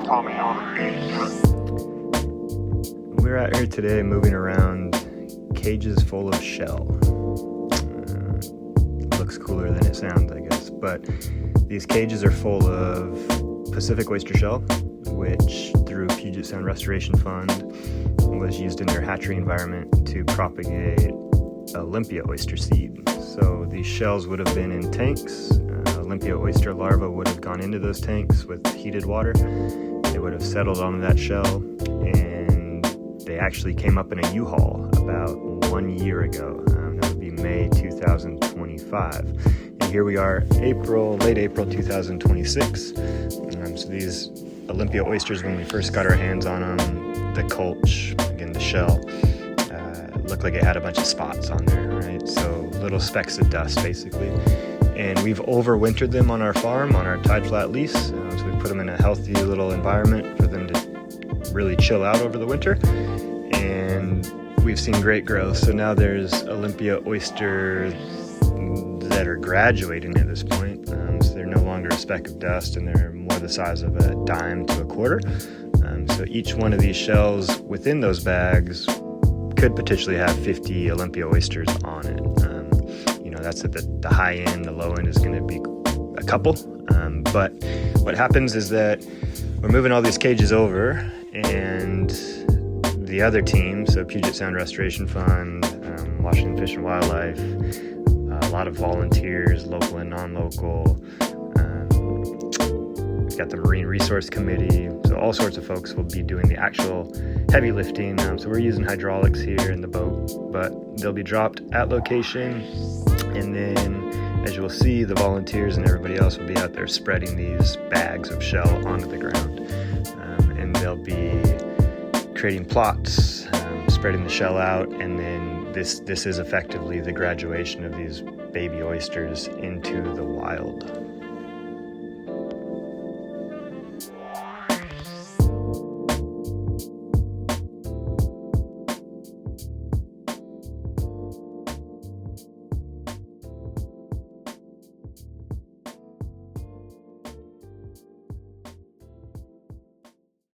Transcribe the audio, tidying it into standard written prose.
Tommy on the beat. We're out here today moving around cages full of shell. Looks cooler than it sounds, I guess. But these cages are full of Pacific oyster shell, which through Puget Sound Restoration Fund was used in their hatchery environment to propagate Olympia oyster seed. So these shells would have been in tanks. Olympia oyster larvae would have gone into those tanks with heated water. They would have settled onto that shell, and they actually came up in a U-Haul about 1 year ago. That would be May 2025. And here we are, late April 2026. So these Olympia oysters, when we first got our hands on them, the culch, again the shell, looked like it had a bunch of spots on there, right? So little specks of dust, basically. And we've overwintered them on our farm, on our tide flat lease. So we put them in a healthy little environment for them to really chill out over the winter. And we've seen great growth. So now there's Olympia oysters that are graduating at this point. So they're no longer a speck of dust, and they're more the size of a dime to a quarter. So each one of these shells within those bags could potentially have 50 Olympia oysters on it. That's at the high end. The low end is going to be a couple. But what happens is that we're moving all these cages over, and the other team, so Puget Sound Restoration Fund, Washington Fish and Wildlife, a lot of volunteers, local and non-local. We've got the Marine Resource Committee, so all sorts of folks will be doing the actual heavy lifting. So we're using hydraulics here in the boat, but they'll be dropped at location, and then, as you'll see, the volunteers and everybody else will be out there spreading these bags of shell onto the ground, and they'll be creating plots, spreading the shell out, and then this is effectively the graduation of these baby oysters into the wild.